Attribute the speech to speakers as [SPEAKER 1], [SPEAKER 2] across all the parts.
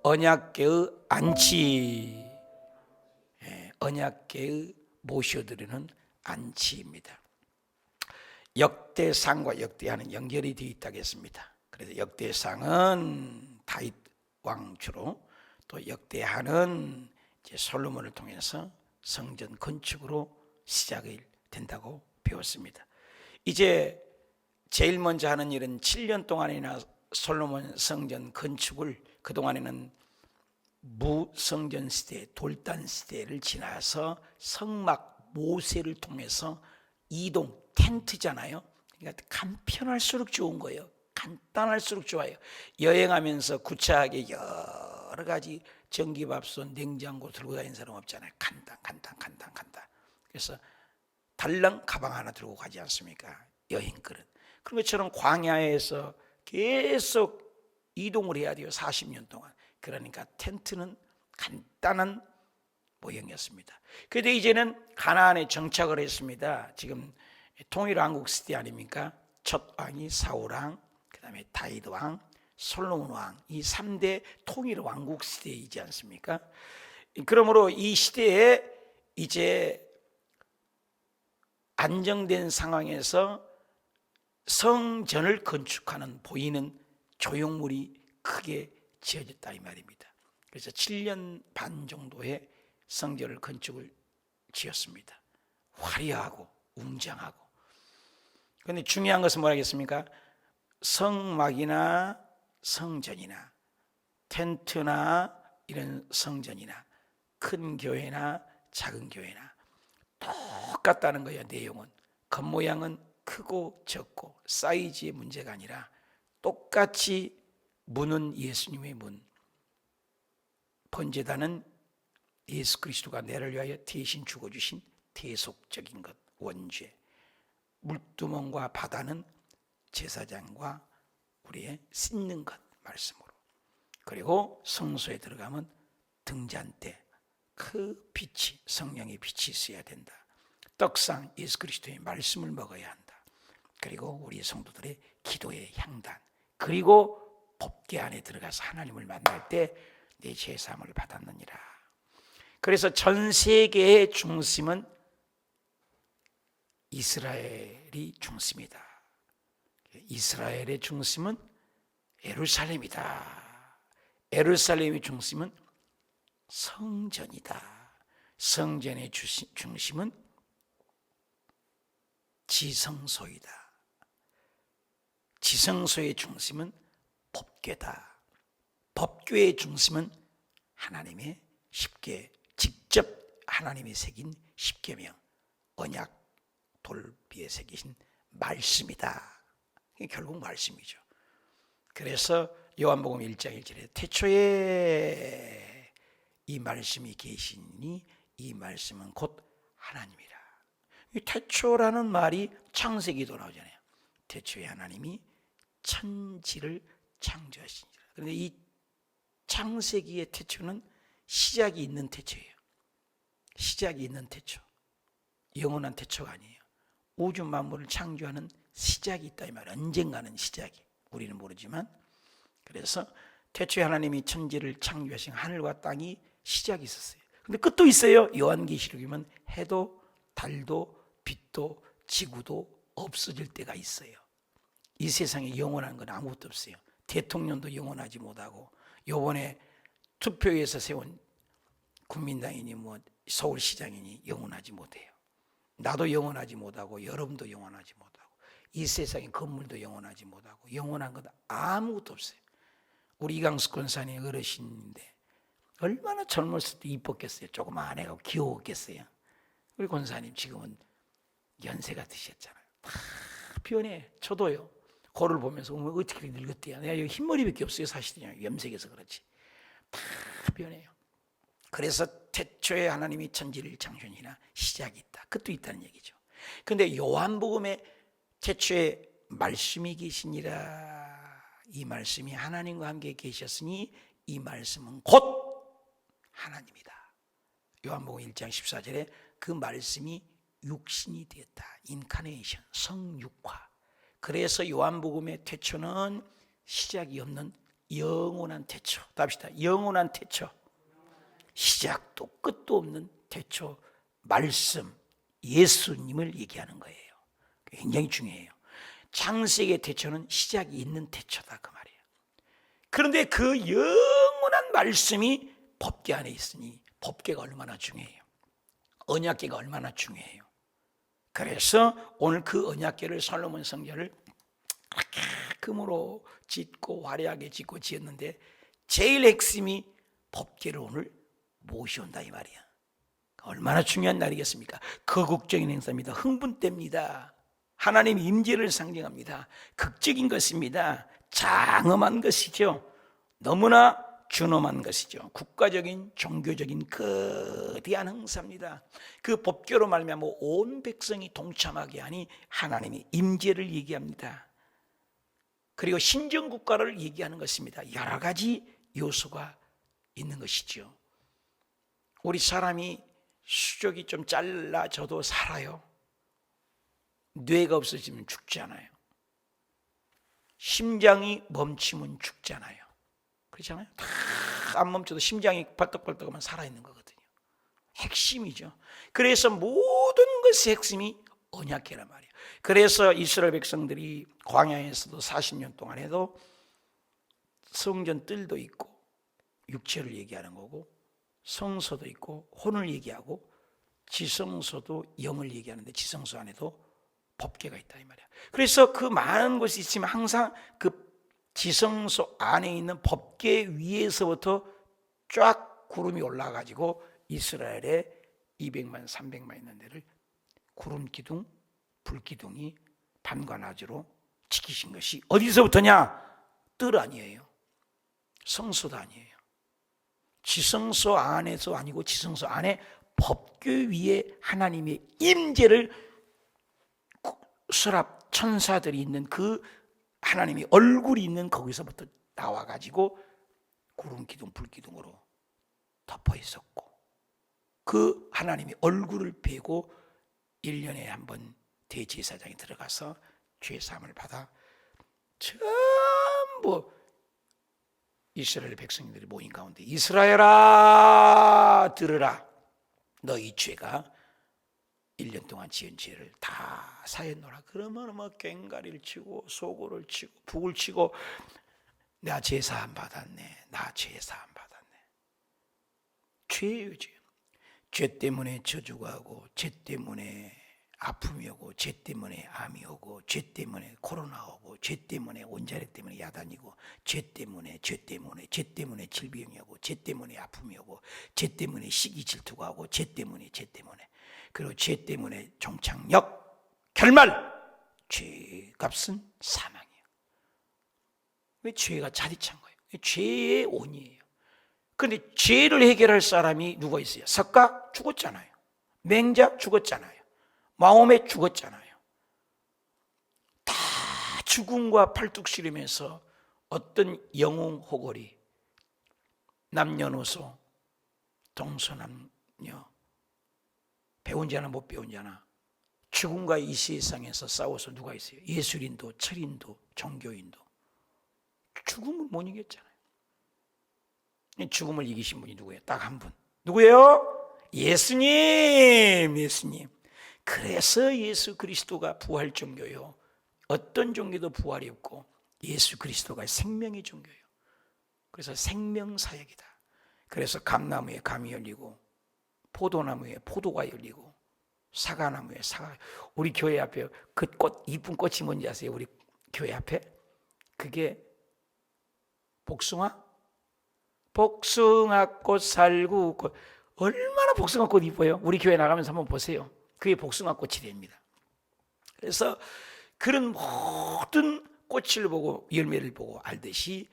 [SPEAKER 1] 언약궤의 안치, 언약궤의 모셔드리는 안치입니다. 역대상과 역대하는 연결이 되어 있다고 했습니다. 그래서 역대상은 다윗 왕 주로, 또 역대하는 이제 솔로몬을 통해서 성전 건축으로 시작이 된다고 배웠습니다. 이제 제일 먼저 하는 일은 7년 동안이나 솔로몬 성전 건축을, 그동안에는 무성전 시대, 돌단 시대를 지나서 성막 모세를 통해서 이동, 텐트잖아요. 그러니까 간편할수록 좋은 거예요. 간단할수록 좋아요. 여행하면서 구차하게 여러 가지 전기밥솥, 냉장고 들고 다니는 사람 없잖아요. 간단. 그래서 달랑 가방 하나 들고 가지 않습니까? 여행 그릇. 그런 것처럼 광야에서 계속 이동을 해야 돼요. 40년 동안. 그러니까 텐트는 간단한 모형이었습니다. 그런데 이제는 가나안에 정착을 했습니다. 지금 통일왕국 시대 아닙니까? 첫 왕이 사울왕, 그 다음에 다윗왕, 솔로몬왕, 이 3대 통일왕국 시대이지 않습니까? 그러므로 이 시대에 이제 안정된 상황에서 성전을 건축하는 보이는 조형물이 크게 지어졌다 이 말입니다. 그래서 7년 반 정도의 성전을 건축을 지었습니다. 화려하고 웅장하고. 그런데 중요한 것은 뭐라겠습니까? 성막이나 성전이나 텐트나 이런 성전이나 큰 교회나 작은 교회나 똑같다는 거예요. 내용은, 겉모양은 크고 적고 사이즈의 문제가 아니라 똑같이 문은 예수님의 문, 번제단은 예수 그리스도가 나를 위하여 대신 죽어주신 대속적인 것, 원죄, 물두멍과 바다는 제사장과 우리의 씻는 것, 말씀으로. 그리고 성소에 들어가면 등잔대, 그 빛이, 성령의 빛이 있어야 된다. 떡상, 예수 그리스도의 말씀을 먹어야 한다. 그리고 우리 성도들의 기도의 향단, 그리고 법궤 안에 들어가서 하나님을 만날 때 내 죄사함을 받았느니라. 그래서 전 세계의 중심은 이스라엘이 중심이다. 이스라엘의 중심은 예루살렘이다. 예루살렘의 중심은 성전이다. 성전의 중심은 지성소이다. 지성소의 중심은 법궤다. 법궤의 중심은 하나님의 십계, 직접 하나님이 새긴 십계명, 언약 돌비에 새기신 말씀이다. 이게 결국 말씀이죠. 그래서 요한복음 1장 1절에 태초에 이 말씀이 계시니 이 말씀은 곧 하나님이라. 이 태초라는 말이 창세기도 나오잖아요. 태초에 하나님이 천지를 창조하시니라. 그런데 이 창세기의 태초는 시작이 있는 태초예요. 시작이 있는 태초, 영원한 태초가 아니에요. 우주 만물을 창조하는 시작이 있다 이 말이에요. 언젠가는 시작이, 우리는 모르지만. 그래서 태초에 하나님이 천지를 창조하신 하늘과 땅이 시작이 있었어요. 근데 끝도 있어요. 요한계시록이면 해도 달도 빛도 지구도 없어질 때가 있어요. 이 세상에 영원한 건 아무것도 없어요. 대통령도 영원하지 못하고, 요번에 투표에서 세운 국민당이니 뭐 서울시장이니 영원하지 못해요. 나도 영원하지 못하고 여러분도 영원하지 못하고 이 세상의 건물도 영원하지 못하고 영원한 건 아무것도 없어요. 우리 이강수 권사님 어르신인데 얼마나 젊었을 때 이뻤겠어요. 조그마한 애가 귀여웠겠어요. 우리 권사님 지금은 연세가 드셨잖아요. 다 변해. 저도요. 거를 보면서 어떻게 늙었대요. 내가 여기 흰머리밖에 없어요. 사실은요. 염색해서 그렇지. 다 변해요. 그래서 태초에 하나님이 천지를 창조하니라 시작이 있다. 끝도 있다는 얘기죠. 그런데 요한복음에 태초에 말씀이 계시니라, 이 말씀이 하나님과 함께 계셨으니 이 말씀은 곧 하나님이다. 요한복음 1장 14절에 그 말씀이 육신이 되었다. 인카네이션, 성육화. 그래서 요한복음의 태초는 시작이 없는 영원한 태초. 답시다. 영원한 태초. 시작도 끝도 없는 태초. 말씀, 예수님을 얘기하는 거예요. 굉장히 중요해요. 창세기의 태초는 시작이 있는 태초다 그 말이에요. 그런데 그 영원한 말씀이 법궤 안에 있으니 법궤가 얼마나 중요해요. 언약궤가 얼마나 중요해요. 그래서 오늘 그 언약궤를 솔로몬 성전을 금으로 짓고 화려하게 짓고 지었는데 제일 핵심이 법궤를 오늘 모셔온다 이 말이야. 얼마나 중요한 날이겠습니까? 거국적인 행사입니다. 흥분 때입니다. 하나님 임재를 상징합니다. 극적인 것입니다. 장엄한 것이죠. 너무나 준엄한 것이죠. 국가적인 종교적인 거대한 행사입니다. 그 법궤로 말미암아 온 백성이 동참하게 하니 하나님의 임재를 얘기합니다. 그리고 신정국가를 얘기하는 것입니다. 여러 가지 요소가 있는 것이죠. 우리 사람이 수족이 좀 잘라져도 살아요. 뇌가 없어지면 죽잖아요. 심장이 멈추면 죽잖아요. 그렇잖아요. 다 안 멈춰도 심장이 벌떡벌떡하면 살아있는 거거든요. 핵심이죠. 그래서 모든 것의 핵심이 언약궤란 말이에요. 그래서 이스라엘 백성들이 광야에서도 40년 동안 해도 성전 뜰도 있고 육체를 얘기하는 거고 성소도 있고 혼을 얘기하고 지성소도 영을 얘기하는데 지성소 안에도 법궤가 있다 이 말이야. 그래서 그 많은 것이 있지만 항상 그 지성소 안에 있는 법궤 위에서부터 쫙 구름이 올라가지고 이스라엘에 200만 300만 있는 데를 구름 기둥 불 기둥이 밤과 낮으로 지키신 것이 어디서부터냐? 뜰 아니에요. 성소도 아니에요. 지성소 안에서 아니고 지성소 안에 법궤 위에 하나님의 임재를 서랍 천사들이 있는 그 하나님의 얼굴이 있는 거기서부터 나와가지고 구름 기둥 불 기둥으로 덮어 있었고 그 하나님의 얼굴을 베고 1년에 한 번 대제사장이 들어가서 죄사함을 받아 전부 이스라엘 백성들이 모인 가운데 이스라엘아 들으라 너 이 죄가 1년 동안 지은 죄를 다 사했노라. 그러면 뭐 꽹가리를 치고 소고를 치고 북을 치고 나 죄사함 받았네. 나 죄사함 받았네. 죄예요 죄. 죄 때문에 저주가 오고 죄 때문에 아픔이 오고 죄 때문에 암이 오고 죄 때문에 코로나 오고 죄 때문에 원자력 때문에 야단이고 죄 때문에 질병이 오고 죄 때문에 아픔이 오고 죄 때문에 시기 질투가 오고 죄 때문에 그리고 죄 때문에 종착역 결말 죄값은 사망이에요. 왜 죄가 자리 찬 거예요? 죄의 원이에요. 그런데 죄를 해결할 사람이 누가 있어요? 석가 죽었잖아요. 맹자 죽었잖아요. 마호메 죽었잖아요. 다 죽음과 팔뚝시름에서 어떤 영웅 호걸이 남녀노소 동서남녀 배운 자나 못 배운 자나 죽음과 이 세상에서 싸워서 누가 있어요? 예술인도 철인도 종교인도 죽음을 못 이겼잖아요. 죽음을 이기신 분이 누구예요? 딱 한 분. 누구예요? 예수님. 그래서 예수 그리스도가 부활 종교요. 어떤 종교도 부활이 없고 예수 그리스도가 생명의 종교예요. 그래서 생명사역이다. 그래서 감나무에 감이 열리고 포도나무에 포도가 열리고 사과나무에 사과. 우리 교회 앞에 그 꽃 이쁜 꽃이 뭔지 아세요? 우리 교회 앞에 그게 복숭아꽃 살구꽃. 얼마나 복숭아꽃 이뻐요. 우리 교회 나가면서 한번 보세요. 그게 복숭아꽃이 됩니다. 그래서 그런 모든 꽃을 보고 열매를 보고 알듯이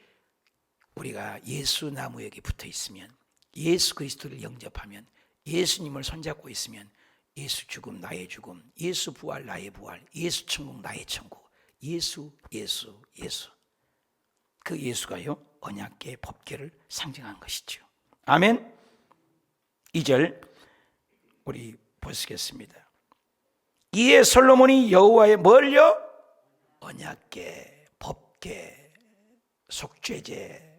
[SPEAKER 1] 우리가 예수 나무에게 붙어 있으면 예수 그리스도를 영접하면 예수님을 손잡고 있으면 예수 죽음 나의 죽음, 예수 부활 나의 부활, 예수 천국 나의 천국, 예수. 그 예수가요 언약궤 법궤를 상징한 것이죠. 아멘. 2절 우리 보시겠습니다. 이에 솔로몬이 여호와의 뭘요? 언약궤, 법궤, 속죄제,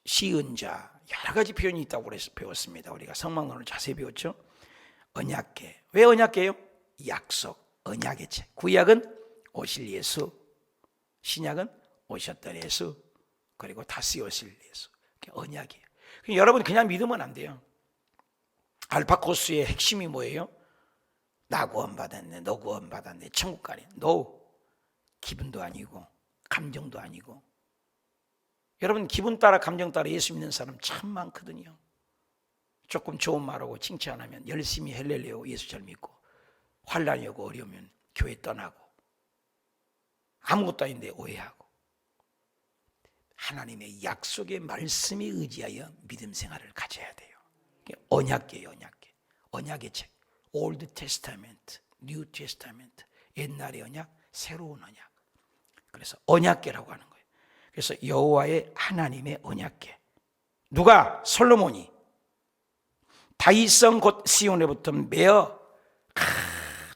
[SPEAKER 1] 시은 자, 여러 가지 표현이 있다고 그래서 배웠습니다. 우리가 성막론을 자세히 배웠죠. 언약궤. 왜 언약궤요? 약속, 언약의 책. 구약은 오실 예수, 신약은 오셨던 예수, 그리고 다시 오실 예수. 언약이에요. 여러분 그냥 믿으면 안 돼요. 알파코스의 핵심이 뭐예요? 나 구원받았네, 너 구원받았네, 천국 가네. No. 기분도 아니고 감정도 아니고. 여러분 기분 따라 감정 따라 예수 믿는 사람 참 많거든요. 조금 좋은 말하고 칭찬하면 열심히 헬렐레오 예수 잘 믿고, 환난이 오고 어려우면 교회 떠나고, 아무것도 아닌데 오해하고. 하나님의 약속의 말씀에 의지하여 믿음 생활을 가져야 돼요. 언약궤예요, 언약궤. 언약의 책. Old Testament, New Testament. 옛날의 언약, 새로운 언약. 그래서 언약궤라고 하는 거예요. 그래서 여호와의 하나님의 언약궤. 누가? 솔로몬이 다윗성 곧 시온에부터 메어.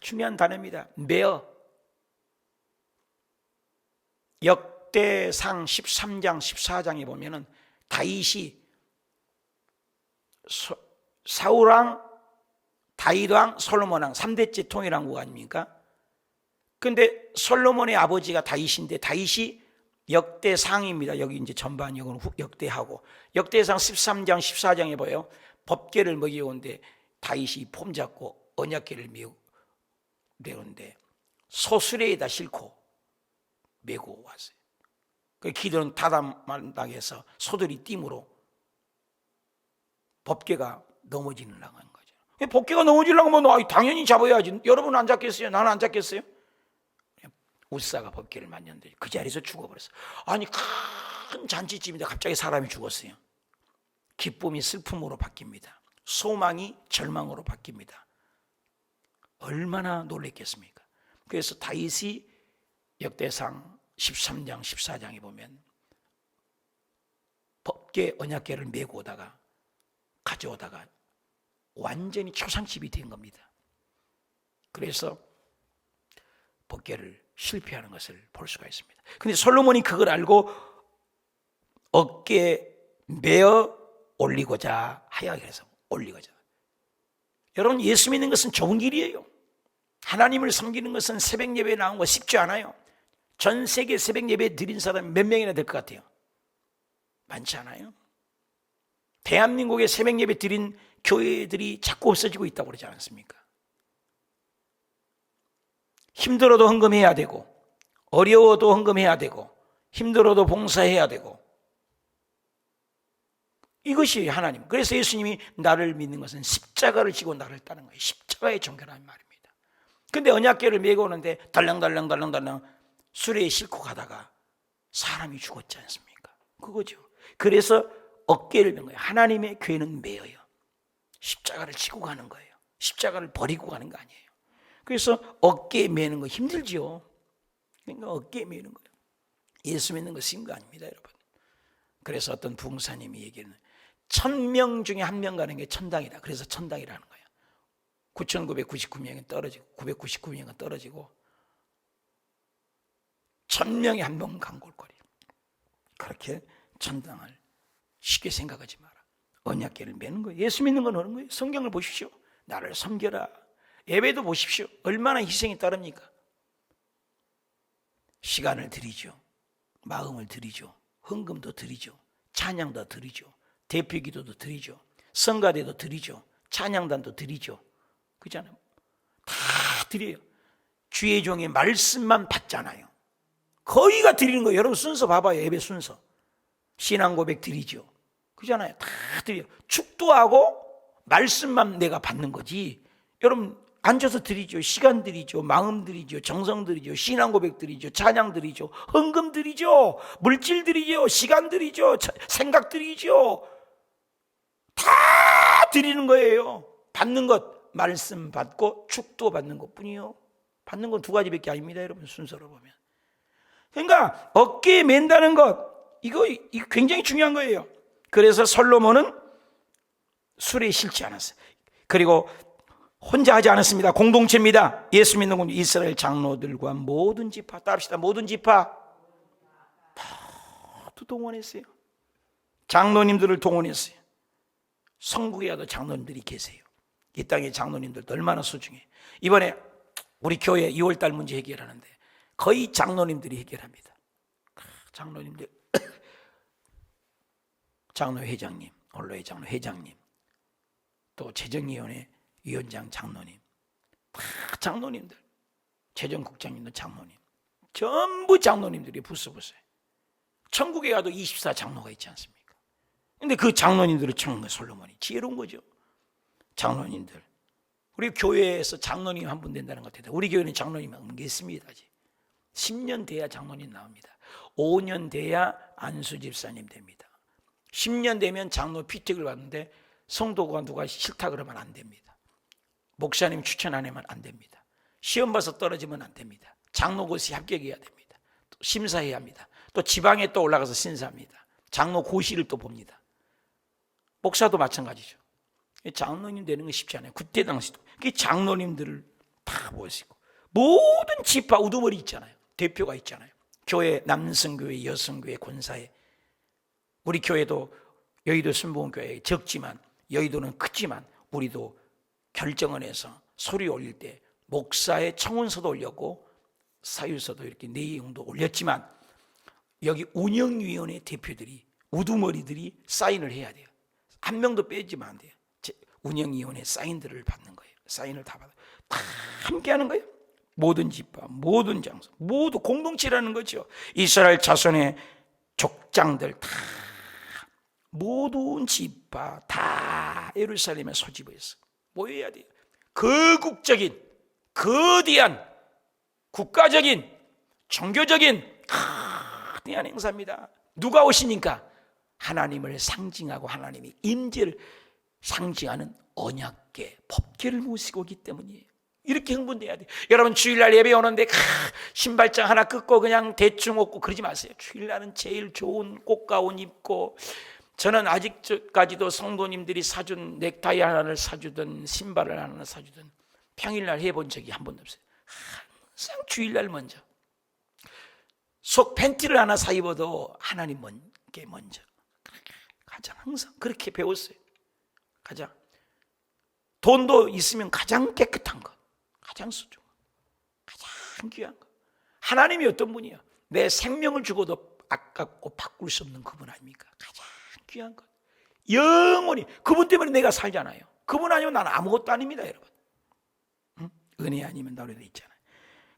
[SPEAKER 1] 중요한 단어입니다. 메어. 역대상 13장 14장에 보면은 다윗이 사울왕, 다윗왕, 솔로몬왕 3대째 통일한 거 아닙니까? 근데 솔로몬의 아버지가 다윗인데 다윗이 역대상입니다. 여기 이제 전반 역대하고, 역대상 13장 14장에 보여요. 법궤를 먹이오는데 다윗이 폼 잡고 언약궤를 메우는데 소수레에다 싣고 메고 왔어요. 그 기도는 다담당해서 소들이 띠므로 법궤가 넘어지려고 하는 거죠. 법궤가 넘어지려고 하면 당연히 잡아야지. 여러분은 안 잡겠어요? 나는 안 잡겠어요? 우사가 법궤를 만졌는데 그 자리에서 죽어버렸어요. 아니 큰 잔치집인데 갑자기 사람이 죽었어요. 기쁨이 슬픔으로 바뀝니다. 소망이 절망으로 바뀝니다. 얼마나 놀랬겠습니까? 그래서 다윗이 역대상 13장 14장에 보면 법궤 언약궤를 메고 오다가 가져오다가 완전히 초상집이 된 겁니다. 그래서 법궤를 실패하는 것을 볼 수가 있습니다. 그런데 솔로몬이 그걸 알고 어깨에 메어 올리고자 하여, 그래서 올리고자. 여러분 예수 믿는 것은 좋은 길이에요. 하나님을 섬기는 것은 새벽 예배에 나온 거 쉽지 않아요. 전 세계 새벽 예배 드린 사람이 몇 명이나 될 것 같아요? 많지 않아요. 대한민국의 새벽 예배 드린 교회들이 자꾸 없어지고 있다고 그러지 않습니까? 힘들어도 헌금해야 되고, 어려워도 헌금해야 되고, 힘들어도 봉사해야 되고, 이것이 하나님. 그래서 예수님이 나를 믿는 것은 십자가를 지고 나를 따르는 거예요. 십자가의 종교라는 말입니다. 근데 언약궤를 메고 오는데 달랑달랑 수레에 싣고 가다가 사람이 죽었지 않습니까? 그거죠. 그래서 어깨를 맨 거예요. 하나님의 궤는 메어요. 십자가를 지고 가는 거예요. 십자가를 버리고 가는 거 아니에요. 그래서 어깨에 메는 거 힘들죠. 그러니까 어깨에 메는 거예요. 예수 믿는 거 쉬운 거 아닙니다, 여러분. 그래서 어떤 부흥사님이 얘기하는 1000명 중에 1명 가는 게 천당이다. 그래서 천당이라는 거예요. 9999명은 떨어지고 999명은 떨어지고 1000명에 1명 간 골거리. 그렇게 천당을 쉽게 생각하지 마라. 언약궤를 메는 거예요. 예수 믿는 건 그런 거예요. 성경을 보십시오. 나를 섬겨라. 예배도 보십시오. 얼마나 희생이 따릅니까? 시간을 드리죠. 마음을 드리죠. 헌금도 드리죠. 찬양도 드리죠. 대표기도도 드리죠. 성가대도 드리죠. 찬양단도 드리죠. 그렇잖아요. 다 드려요. 주의 종의 말씀만 받잖아요. 거의가 드리는 거예요. 여러분 순서 봐봐요. 예배 순서. 신앙 고백 드리죠. 그렇잖아요. 다 드려요. 축도하고 말씀만 내가 받는 거지. 여러분 앉아서 드리죠. 시간 드리죠. 마음 드리죠. 정성 드리죠. 신앙 고백 드리죠. 찬양 드리죠. 헌금 드리죠. 물질 드리죠. 시간 드리죠. 생각 드리죠. 다 드리는 거예요. 받는 것 말씀 받고 축도 받는 것뿐이요. 받는 건 두 가지밖에 아닙니다, 여러분. 순서로 보면. 그러니까 어깨에 맨다는 것 이거 굉장히 중요한 거예요. 그래서 솔로몬은 수레에 실지 않았어요. 그리고 혼자 하지 않았습니다. 공동체입니다. 예수 믿는 공동체. 이스라엘 장로들과 모든 지파 따릅시다. 모든 지파. 모두 동원했어요. 장로님들을 동원했어요. 성국에도 장로님들이 계세요. 이 땅의 장로님들도 얼마나 소중해. 이번에 우리 교회 2월달 문제 해결하는데 거의 장로님들이 해결합니다. 장로님들, 장로회장님, 원로회 장로 회장님, 또 재정위원회 위원장 장로님, 다 장로님들, 재정국장님도 장로님, 전부 장로님들이 부스부스해. 천국에 가도 24 장로가 있지 않습니까? 근데 그 장로님들을 찾는 거 솔로몬이 지혜로운 거죠. 장로님들, 우리 교회에서 장로님 한 분 된다는 것 같아요. 우리 교회는 장로님 한 분 계십니다. 10년 돼야 장로님 나옵니다. 5년 돼야 안수 집사님 됩니다. 10년 되면 장로 피택을 받는데 성도가 누가 싫다 그러면 안 됩니다. 목사님 추천 안 하면 안 됩니다. 시험 봐서 떨어지면 안 됩니다. 장로고시 합격해야 됩니다. 또 심사해야 합니다. 또 지방에 또 올라가서 심사합니다. 장로 고시를 또 봅니다. 목사도 마찬가지죠. 장로님 되는 건 쉽지 않아요. 그때 당시도 장로님들을 다 모시고 모든 지파 우두머리 있잖아요. 대표가 있잖아요. 교회, 남성교회, 여성교회, 권사회. 우리 교회도 여의도 순복음교회 적지만 여의도는 크지만 우리도 결정을 해서 소리 올릴 때 목사의 청원서도 올렸고 사유서도 이렇게 내용도 올렸지만 여기 운영위원회 대표들이 우두머리들이 사인을 해야 돼요. 한 명도 빼지면 안 돼요. 운영위원회 사인들을 받는 거예요. 사인을 다 받아 다 함께 하는 거예요. 모든 지파, 모든 장소, 모두 공동체라는 거죠. 이스라엘 자손의 족장들 다 모든 지파 다 예루살렘에 소집해서 모여야 돼요. 거국적인 거대한 국가적인 종교적인 거대한 행사입니다. 누가 오시니까? 하나님을 상징하고 하나님의 임재를 상징하는 언약궤, 법궤를 모시고 오기 때문이에요. 이렇게 흥분돼야 돼요. 여러분 주일날 예배 오는데 신발장 하나 긋고 그냥 대충 옷고 그러지 마세요. 주일날은 제일 좋은 꽃가운 입고, 저는 아직까지도 성도님들이 사준 넥타이 하나를 사주든 신발을 하나 사주든 평일날 해본 적이 한 번도 없어요. 항상 주일날 먼저 속 팬티를 하나 사 입어도 하나님께 먼저 가장 항상 그렇게 배웠어요. 가장 돈도 있으면 가장 깨끗한 것, 가장 소중한, 가장 귀한 것. 하나님이 어떤 분이에요? 내 생명을 주고도 아깝고 바꿀 수 없는 그분 아닙니까? 가장 귀한 것, 영원히 그분 때문에 내가 살잖아요. 그분 아니면 나는 아무것도 아닙니다, 여러분. 응? 은혜 아니면 나로 돼 있잖아요.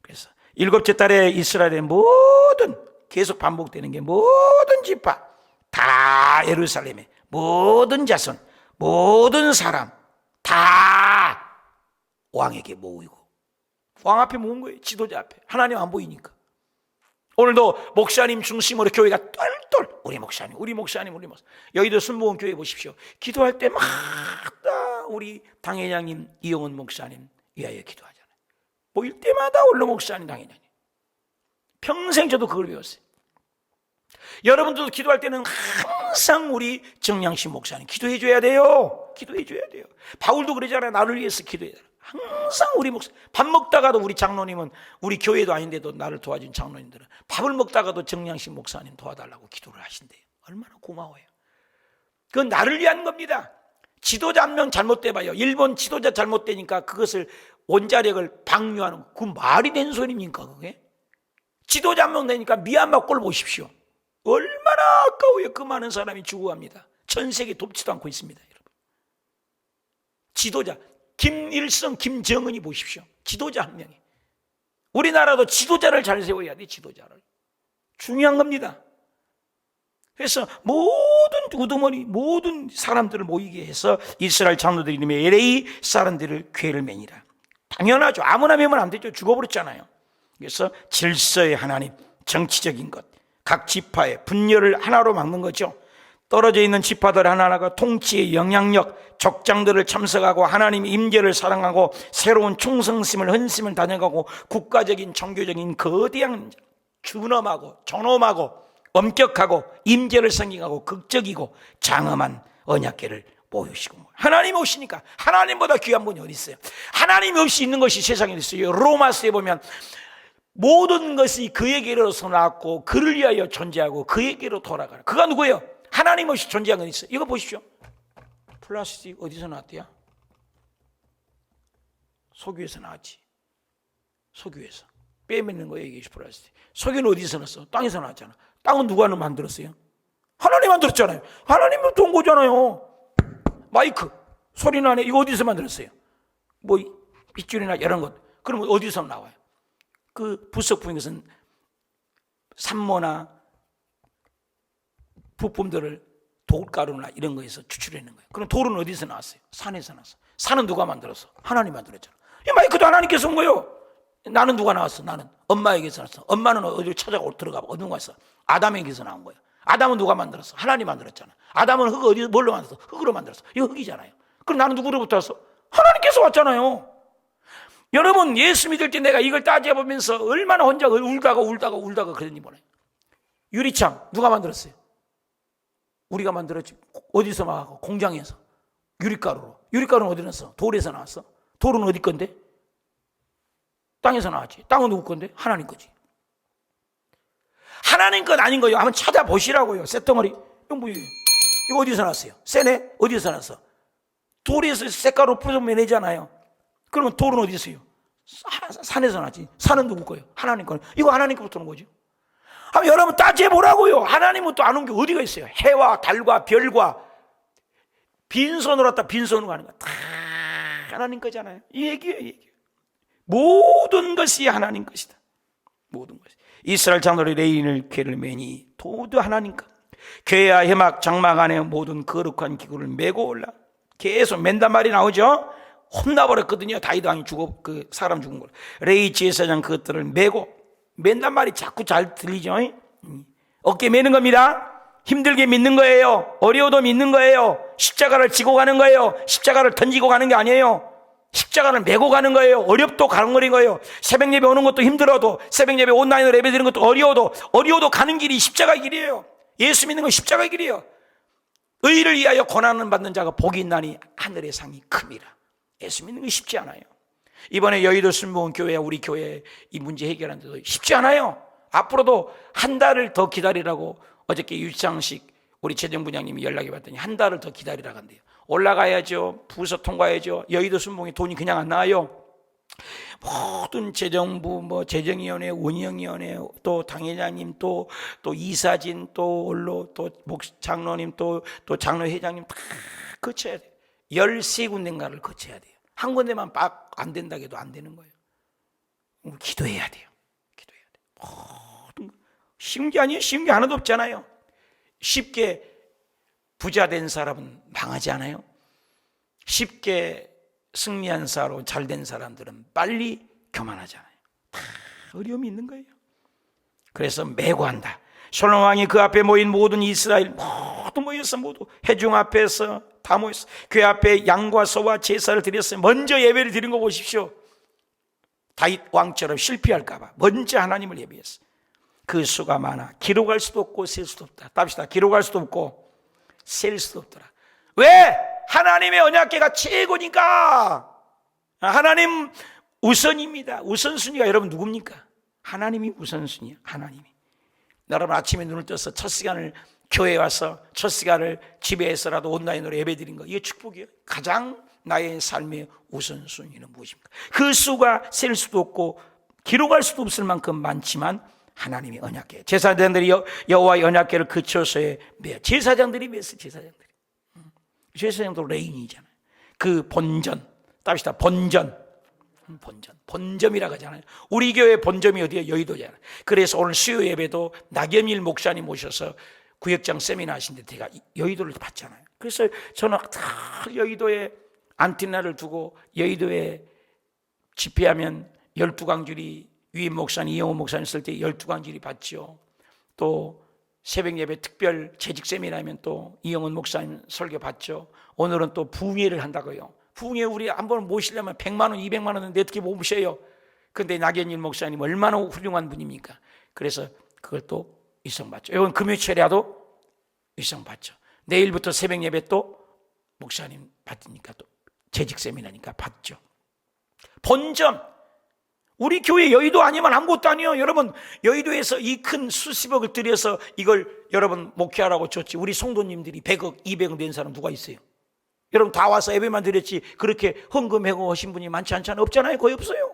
[SPEAKER 1] 그래서 일곱째 달에 이스라엘의 모든, 계속 반복되는 게 모든 지파 다 예루살렘에 모든 자손, 모든 사람 다 왕에게 모이고, 왕 앞에 모은 거예요. 지도자 앞에. 하나님 안 보이니까. 오늘도 목사님 중심으로 교회가 똘똘, 우리 목사님, 우리 목사님, 우리 목사님. 여의도 순복음교회 보십시오. 기도할 때 막 다 우리 당회장님 이영훈 목사님 위하여 기도하잖아요. 모일 때마다 원로 목사님, 당회장님. 평생 저도 그걸 배웠어요. 여러분들도 기도할 때는 항상 우리 정량식 목사님 기도해 줘야 돼요. 기도해 줘야 돼요. 바울도 그러잖아요. 나를 위해서 기도해야 돼요. 항상 우리 목사, 밥 먹다가도 우리 장로님은, 우리 교회도 아닌데도 나를 도와준 장로님들은 밥을 먹다가도 정량식 목사님 도와달라고 기도를 하신대요. 얼마나 고마워요. 그건 나를 위한 겁니다. 지도자 한 명 잘못돼봐요. 일본 지도자 잘못되니까 그것을 원자력을 방류하는, 그 말이 된 소리입니까 그게? 지도자 한 명 되니까 미얀마 꼴 보십시오. 얼마나 아까워요. 그 많은 사람이 죽어갑니다. 전 세계 돕지도 않고 있습니다, 여러분. 지도자 김일성, 김정은이 보십시오. 지도자 한 명이. 우리나라도 지도자를 잘 세워야 돼. 지도자를. 중요한 겁니다. 그래서 모든 우두머리, 모든 사람들을 모이게 해서 이스라엘 장로들이 이름에 LA 사람들을 궤를 매니라. 당연하죠. 아무나 매면 안 되죠. 죽어버렸잖아요. 그래서 질서의 하나님, 정치적인 것, 각 지파의 분열을 하나로 막는 거죠. 떨어져 있는 지파들 하나하나가 통치의 영향력, 족장들을 참석하고 하나님의 임재를 사랑하고 새로운 충성심을, 헌심을 다져가고 국가적인 종교적인 거대한 준엄하고 존엄하고 엄격하고 임재를 상징하고 극적이고 장엄한 언약궤를 모으시고, 하나님 오시니까 하나님보다 귀한 분이 어디 있어요? 하나님이 없이 있는 것이 세상에 있어요. 로마서에 보면 모든 것이 그에게로서 나왔고 그를 위하여 존재하고 그에게로 돌아가라. 그가 누구예요? 하나님 없이 존재한 건 있어요. 이거 보십시오. 플라스틱 어디서 나왔대요? 석유에서 나왔지. 석유에서 빼먹는 거예요. 이게 플라스틱. 석유는 어디서 났어? 땅에서 나왔잖아. 땅은 누가 만들었어요? 하나님 만들었잖아요. 하나님부터 온 거잖아요. 마이크 소리 나네. 이거 어디서 만들었어요? 뭐 빗줄이나 이런 것. 그러면 어디서 나와요? 그 부속품인 것은 산모나 부품들을 돌가루나 이런 거에서 추출해낸 거예요. 그럼 돌은 어디서 나왔어요? 산에서 나왔어. 산은 누가 만들었어? 하나님 만들었잖아. 이 마이크도 하나님께서 온 거예요. 나는 누가 나왔어? 나는 엄마에게서 나왔어. 엄마는 어디로 찾아가 들어가 어디 갔어? 아담에게서 나온 거예요. 아담은 누가 만들었어? 하나님 만들었잖아. 아담은 흙 어디 뭘로 만들었어? 흙으로 만들었어. 이거 흙이잖아요. 그럼 나는 누구로부터 왔어? 하나님께서 왔잖아요. 여러분 예수 믿을 때 내가 이걸 따져보면서 얼마나 혼자 울다가 그랬니 몰라요. 유리창 누가 만들었어요? 우리가 만들었지. 어디서 나왔고? 공장에서 유리가루로. 유리가루는 어디 났어? 돌에서 나왔어. 돌은 어디 건데? 땅에서 나왔지. 땅은 누구 건데? 하나님 거지. 하나님 것 아닌 거요. 한번 찾아보시라고요. 쇳덩어리. 이거 뭐예요? 이거 어디서 났어요? 쇠네? 어디서 났어? 돌에서 쇳가루 풀어면 내잖아요. 그러면 돌은 어디 있어요? 산에서 났지. 산은 누구 거예요? 하나님 거예요. 이거 하나님 거부터 오는 거죠. 한번 여러분 따져보라고요. 하나님은 또 안 온 게 어디가 있어요? 해와 달과 별과 빈손으로 왔다 빈손으로 가는 거 다 하나님 거잖아요. 이 얘기예요. 이 얘기예요. 모든 것이 하나님 것이다. 모든 것이. 이스라엘 장로리 레인을 궤를 매니 모두 하나님 것. 궤와 해막 장막 안에 모든 거룩한 기구를 메고 올라. 계속 맨단 말이 나오죠. 혼나버렸거든요. 다윗 왕이 그 사람 죽은 걸. 레이 제사장 그것들을 메고. 맨단 말이 자꾸 잘 들리죠. 어깨 매는 겁니다. 힘들게 믿는 거예요. 어려워도 믿는 거예요. 십자가를 지고 가는 거예요. 십자가를 던지고 가는 게 아니에요. 십자가를 메고 가는 거예요. 어렵도 가는 거예요. 새벽 예배 오는 것도 힘들어도, 새벽 예배 온라인으로 예배 드리는 것도 어려워도 가는 길이 십자가 길이에요. 예수 믿는 건 십자가 길이에요. 의를 위하여 고난을 받는 자가 복이 있나니 하늘의 상이 큼이라. 예수 믿는 건 쉽지 않아요. 이번에 여의도 순복음교회 우리 교회 이 문제 해결하는데도 쉽지 않아요. 앞으로도 한 달을 더 기다리라고 어저께 유창식 우리 재정부장님이 연락이 왔더니 한 달을 더 기다리라고 한대요. 올라가야죠. 부서 통과해야죠. 여의도 순복음이 돈이 그냥 안 나와요. 모든 재정부, 재정위원회, 운영위원회, 또 당회장님, 또 이사진, 또 원로, 또 장로님, 또 장로회장님 다 거쳐야 돼요. 13군데인가를 거쳐야 돼요. 한 군데만 빡 안 된다고 해도 안 되는 거예요. 기도해야 돼요. 기도해야 돼요. 쉬운 게 아니에요. 쉬운 게 하나도 없잖아요. 쉽게 부자 된 사람은 망하지 않아요? 쉽게 승리한 사람, 잘된 사람들은 빨리 교만하잖아요. 다 어려움이 있는 거예요. 그래서 매고한다. 솔로몬 왕이 그 앞에 모인 모든 이스라엘 모두 모였어. 모두 회중 앞에서 다 모였어. 그 앞에 양과 소와 제사를 드렸어요. 먼저 예배를 드린 거 보십시오. 다윗 왕처럼 실패할까 봐 먼저 하나님을 예배했어. 그 수가 많아 기록할 수도 없고 셀 수도 없다. 답시다. 기록할 수도 없고 셀 수도 없더라. 왜? 하나님의 언약궤가 최고니까. 하나님 우선입니다. 우선순위가 여러분 누굽니까? 하나님이 우선순위야. 하나님이. 여러분 아침에 눈을 떠서 첫 시간을 교회에 와서 첫 시간을 집에서라도 온라인으로 예배드린 거, 이게 축복이에요. 가장 나의 삶의 우선순위는 무엇입니까? 그 수가 셀 수도 없고 기록할 수도 없을 만큼 많지만 하나님의 언약궤. 제사장들이 여호와의 언약궤를 그쳐서에 매요. 제사장들이 매었어요. 제사장도 레인이잖아요. 그 본전, 답시다. 본점이라고 하잖아요. 우리 교회 본점이 어디예요? 여의도잖아요. 그래서 오늘 수요 예배도 나겸일 목사님 모셔서 구역장 세미나 하신데 제가 여의도를 봤잖아요. 그래서 저는 다 여의도에 안티나를 두고 여의도에 집회하면 12강줄이 위임 목사님, 이영호 목사님 쓸 때 12강줄이 봤죠. 또 새벽 예배 특별 재직 세미나 하면 또 이영훈 목사님 설교 봤죠. 오늘은 또 부흥회를 한다고요. 부흥회 우리 한번 모시려면 100만 원, 200만 원은 어떻게 못 모셔요. 그런데 나경일 목사님 얼마나 훌륭한 분입니까? 그래서 그걸 또 위성받죠. 이건 금요일에라도 위성받죠. 내일부터 새벽 예배 또 목사님 받으니까 또 재직 세미나니까 받죠. 본점. 우리 교회 여의도 아니면 아무것도 아니에요. 여러분, 여의도에서 이 큰 수십억을 들여서 이걸 여러분 목회하라고 줬지. 우리 성도님들이 100억, 200억 낸 사람 누가 있어요? 여러분 다 와서 예배만 드렸지 그렇게 헌금하고 하신 분이 많지 않잖아요. 없잖아요. 거의 없어요.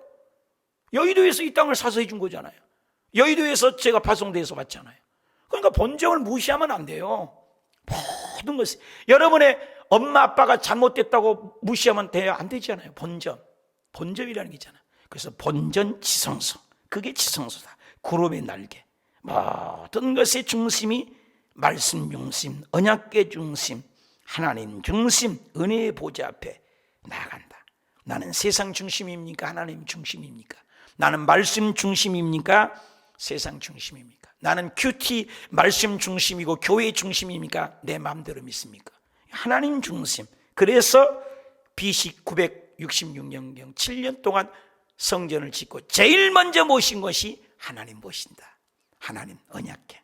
[SPEAKER 1] 여의도에서 이 땅을 사서 해준 거잖아요. 여의도에서 제가 파송돼서 왔잖아요. 그러니까 본정을 무시하면 안 돼요. 모든 것이 여러분의 엄마 아빠가 잘못됐다고 무시하면 돼요? 안 되잖아요. 본점이라는 게 있잖아요. 그래서 본전 지성소, 그게 지성소다. 구름의 날개. 모든 것의 중심이 말씀 중심, 언약계 중심, 하나님 중심, 은혜의 보좌 앞에 나아간다. 나는 세상 중심입니까? 하나님 중심입니까? 나는 말씀 중심입니까? 세상 중심입니까? 나는 큐티 말씀 중심이고 교회 중심입니까? 내 마음대로 믿습니까? 하나님 중심. 그래서 BC 966년경 7년 동안 성전을 짓고 제일 먼저 모신 것이 하나님 모신다. 하나님 언약궤.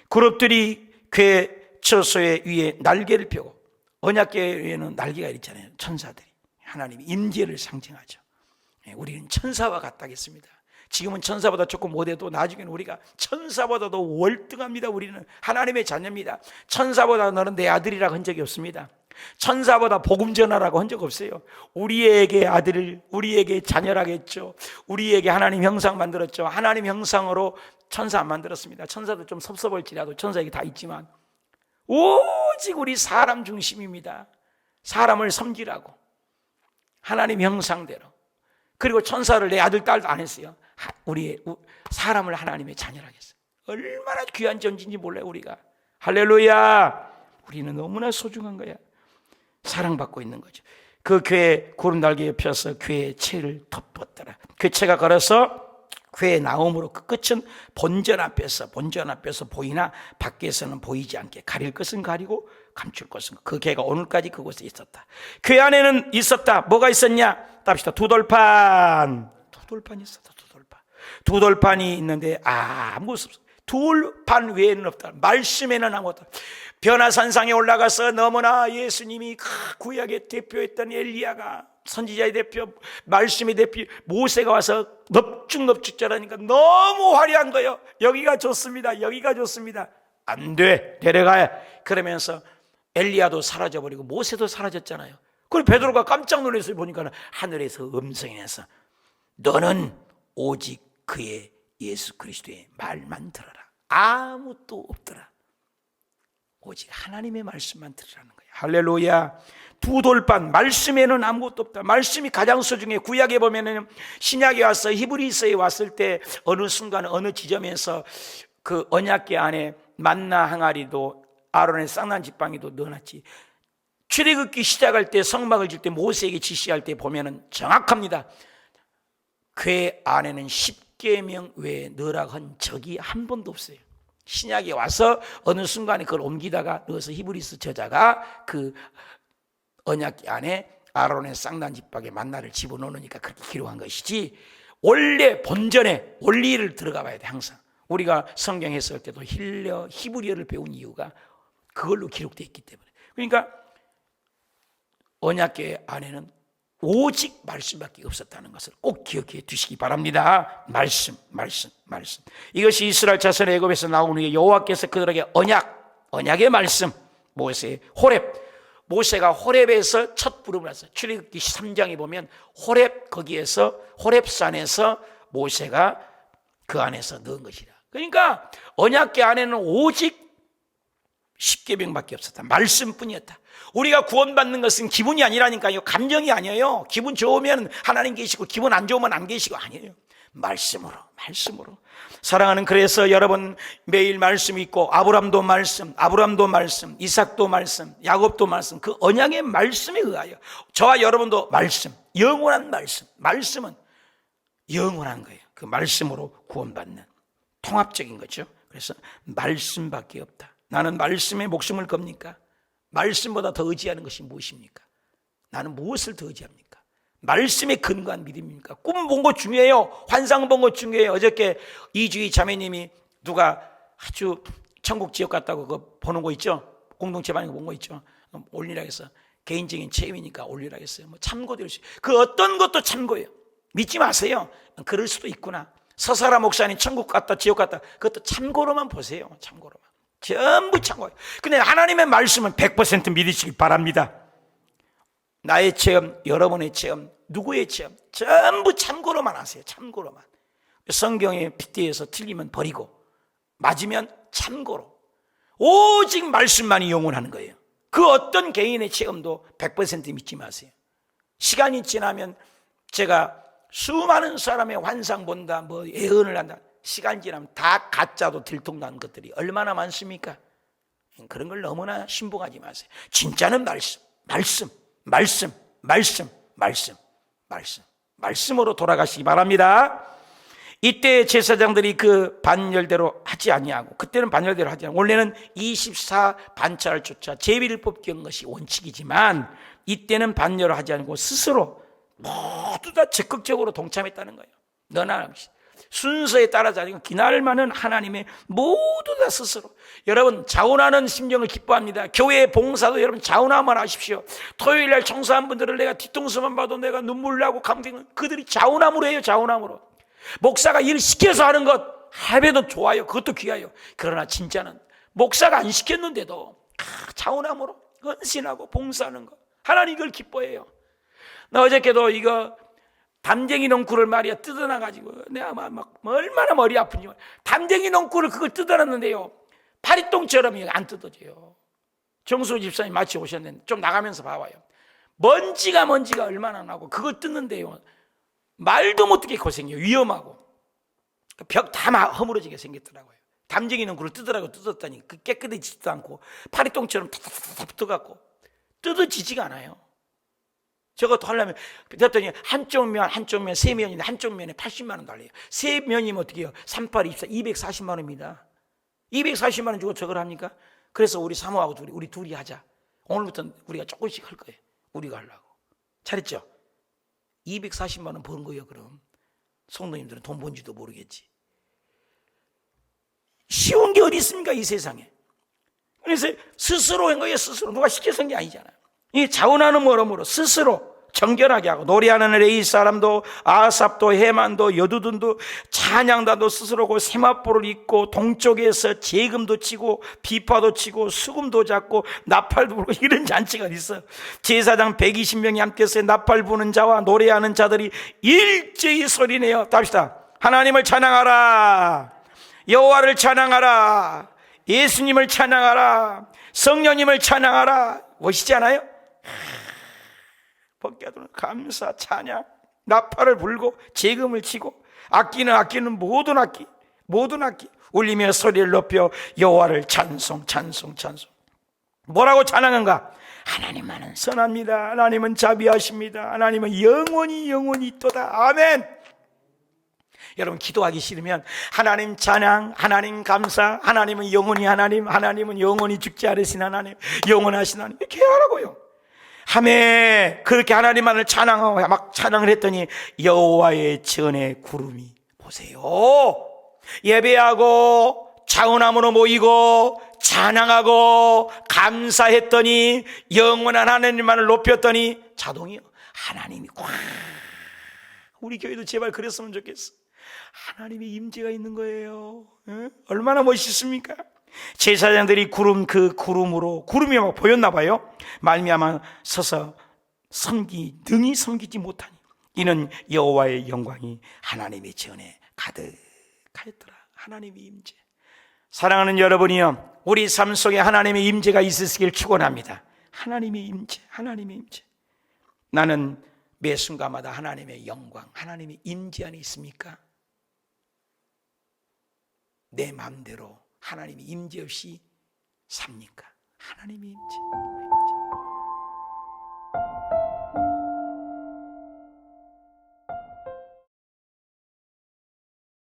[SPEAKER 1] 그룹들이 궤 처소의 위에 날개를 펴고, 언약궤 위에는 날개가 있잖아요. 천사들이 하나님의 임재를 상징하죠. 우리는 천사와 같다겠습니다. 지금은 천사보다 조금 못해도 나중에는 우리가 천사보다도 월등합니다. 우리는 하나님의 자녀입니다. 천사보다 너는 내 아들이라고 한 적이 없습니다. 천사보다 복음 전하라고 한 적 없어요. 우리에게 아들을, 우리에게 자녀라고 했죠. 우리에게 하나님 형상 만들었죠. 하나님 형상으로 천사 안 만들었습니다. 천사도 좀 섭섭할지라도 천사에게 다 있지만 오직 우리 사람 중심입니다. 사람을 섬기라고 하나님 형상대로. 그리고 천사를 내 아들 딸도 안 했어요. 우리 사람을 하나님의 자녀라고 했어요. 얼마나 귀한 존재인지 몰라요. 우리가 할렐루야. 우리는 너무나 소중한 거야. 사랑받고 있는 거죠. 그 궤 구름 날개에 펴서 궤의 채를 덮었더라. 그 채가 걸어서 궤의 나옴으로 그 끝은 본전 앞에서 보이나 밖에서는 보이지 않게 가릴 것은 가리고 감출 것은, 그 궤가 오늘까지 그곳에 있었다. 궤 안에는 있었다. 뭐가 있었냐? 답시다. 두돌판이 있었다. 두돌판이 있는데 아무것도 없어. 돌판 외에는 없다. 말씀에는 아무것도 없다. 변화산상에 올라가서 너무나 예수님이 구약의 대표였던 엘리야가, 선지자의 대표, 말씀의 대표 모세가 와서 넙죽넙죽 자라니까 너무 화려한 거예요. 여기가 좋습니다. 안 돼, 데려가야. 그러면서 엘리야도 사라져버리고 모세도 사라졌잖아요. 그리고 베드로가 깜짝 놀라서 보니까 하늘에서 음성이 나서 너는 오직 그의 예수 그리스도의 말만 들어라. 아무것도 없더라. 오직 하나님의 말씀만 들으라는 거예요. 할렐루야. 두돌판, 말씀에는 아무것도 없다. 말씀이 가장 소중해. 구약에 보면은 신약에 와서 히브리서에 왔을 때 어느 순간 어느 지점에서 그 언약궤 안에 만나 항아리도 아론의 쌍난 지팡이도 넣어놨지. 출애굽기 시작할 때 성막을 질 때 모세에게 지시할 때 보면은 정확합니다. 궤 안에는 십계명 외에 넣으라고 한 적이 한 번도 없어요. 신약에 와서 어느 순간에 그걸 옮기다가 넣어서 히브리서 저자가 그 언약궤 안에 아론의 쌍난 지팡이 만나를 집어넣으니까 그렇게 기록한 것이지, 원래 본전에 원리를 들어가 봐야 돼. 항상 우리가 성경 해석할 때도 히브리어를 배운 이유가 그걸로 기록되어 있기 때문에. 그러니까 언약궤 안에는 오직 말씀밖에 없었다는 것을 꼭 기억해 두시기 바랍니다. 말씀. 이것이 이스라엘 자손의 애굽에서 나온 후에 여호와께서 그들에게 언약의 말씀, 모세가 호렙에서 첫 부름을 했어요. 출애굽기 3장에 보면 거기에서 호렙산에서 모세가 그 안에서 넣은 것이라. 그러니까 언약궤 안에는 오직 십계명밖에 없었다. 말씀뿐이었다. 우리가 구원받는 것은 기분이 아니라니까요. 감정이 아니에요. 기분 좋으면 하나님 계시고 기분 안 좋으면 안 계시고 아니에요. 말씀으로. 사랑하는, 그래서 여러분 매일 말씀이 있고 아브람도 말씀, 이삭도 말씀, 야곱도 말씀, 그 언약의 말씀에 의하여 저와 여러분도 말씀, 영원한 말씀은 영원한 거예요. 그 말씀으로 구원받는 통합적인 거죠. 그래서 말씀밖에 없다. 나는 말씀에 목숨을 겁니까? 말씀보다 더 의지하는 것이 무엇입니까? 나는 무엇을 더 의지합니까? 말씀에 근거한 믿음입니까? 꿈 본 거 중요해요. 환상 본 거 중요해요. 어저께 이주희 자매님이 누가 아주 천국 지역 같다고 그거 보는 거 있죠? 공동체 반응 본 거 있죠? 올리라 해서 개인적인 체험이니까 올리라 했어요. 뭐 참고될 수, 그 어떤 것도 참고예요. 믿지 마세요. 그럴 수도 있구나. 서사라 목사님 천국 갔다 지옥 갔다, 그것도 참고로만 보세요. 참고로만. 전부 참고예요. 근데 하나님의 말씀은 100% 믿으시기 바랍니다. 나의 체험, 여러분의 체험, 누구의 체험, 전부 참고로만 하세요. 참고로만. 성경에 빗대어서 틀리면 버리고, 맞으면 참고로. 오직 말씀만이 영원하는 거예요. 그 어떤 개인의 체험도 100% 믿지 마세요. 시간이 지나면, 제가 수많은 사람의 환상 본다, 뭐 예언을 한다, 시간 지나면 다 가짜도 들통난 것들이 얼마나 많습니까? 그런 걸 너무나 신봉하지 마세요. 진짜는 말씀으로 돌아가시기 바랍니다. 이때 제사장들이 그 반열대로 하지 아니하고, 그때는 반열대로 하지 않고, 원래는 24 반차를 쫓아 제비를 뽑기 한 것이 원칙이지만, 이때는 반열을 하지 않고 스스로 모두 다 적극적으로 동참했다는 거예요. 너나 순서에 따라서 아니고 기날만은 하나님의 모두 다 스스로. 여러분, 자원하는 심정을 기뻐합니다. 교회 봉사도 여러분 자원하면 하십시오. 토요일날 청소한 분들을 내가 뒤통수만 봐도 내가 눈물 나고 감동, 그들이 자원함으로 해요. 자원함으로. 목사가 일 시켜서 하는 것 하배도 좋아요. 그것도 귀해요. 그러나 진짜는 목사가 안 시켰는데도 자원함으로 헌신하고 봉사하는 것, 하나님 이걸 기뻐해요. 나 어저께도 이거 담쟁이 넝쿨을 말이야 뜯어놔가지고 내가 막 얼마나 머리 아픈지. 담쟁이 넝쿨을 그걸 뜯어놨는데요, 파리똥처럼 안 뜯어져요. 정수 집사님 마치 오셨는데 좀 나가면서 봐봐요. 먼지가 얼마나 나고 그걸 뜯는데요, 말도 못하게 고생해요. 위험하고 벽 다 허물어지게 생겼더라고요. 담쟁이 넝쿨을 뜯었더니 그 깨끗해지지도 않고 파리똥처럼 탁탁탁 붙어갖고 뜯어지지가 않아요. 저것도 하려면, 그랬더니 한쪽 면 세 면인데 한쪽 면에 80만 원 달래요. 세 면이면 어떻게 해요? 38, 24, 240만 원입니다. 240만 원 주고 저걸 합니까? 그래서 우리 사모하고 우리 둘이 하자. 오늘부터 우리가 조금씩 할 거예요. 우리가 하려고. 잘했죠? 240만 원 번 거예요. 그럼 성도님들은 돈 번지도 모르겠지. 쉬운 게 어디 있습니까, 이 세상에. 그래서 스스로 한 거예요. 스스로. 누가 시켜서 한 게 아니잖아요. 이 자원하는 모름으로 스스로 정결하게 하고, 노래하는 레위 사람도 아삽도 헤만도 여두둔도 찬양단도 스스로고, 세마포를 입고 동쪽에서 재금도 치고 비파도 치고 수금도 잡고 나팔도 불고, 이런 잔치가 있어. 제사장 120명이 함께서 나팔 부는 자와 노래하는 자들이 일제히 소리내어 답시다. 하나님을 찬양하라, 여호와를 찬양하라, 예수님을 찬양하라, 성령님을 찬양하라. 멋있잖아요. 벗겨두는 감사, 찬양, 나팔을 불고 재금을 치고, 악기는 모든 악기 울리며 소리를 높여 여호와를 찬송. 뭐라고 찬양한가? 하나님만은 선합니다. 하나님은 자비하십니다. 하나님은 영원히 있도다. 아멘. 여러분, 기도하기 싫으면 하나님 찬양, 하나님 감사, 하나님은 영원히 하나님은 영원히 죽지 않으신 하나님, 영원하신 하나님, 이렇게 하라고요. 하매 그렇게 하나님만을 찬양하고 막 찬양을 했더니 여호와의 전에 구름이, 보세요, 예배하고 자원함으로 모이고 찬양하고 감사했더니, 영원한 하나님만을 높였더니 자동이요, 하나님이 꽉. 우리 교회도 제발 그랬으면 좋겠어. 하나님의 임재가 있는 거예요. 얼마나 멋있습니까? 제사장들이 그 구름으로, 구름이 막 보였나 봐요. 말미암아 서서 능히 섬기지 못하니 이는 여호와의 영광이 하나님의 전에 가득하였더라. 하나님의 임재. 사랑하는 여러분이요, 우리 삶 속에 하나님의 임재가 있으시길 축원합니다. 하나님의 임재. 나는 매 순간마다 하나님의 영광, 하나님의 임재 안에 있습니까? 내 마음대로 하나님의 임재 없이 삽니까? 하나님의 임재.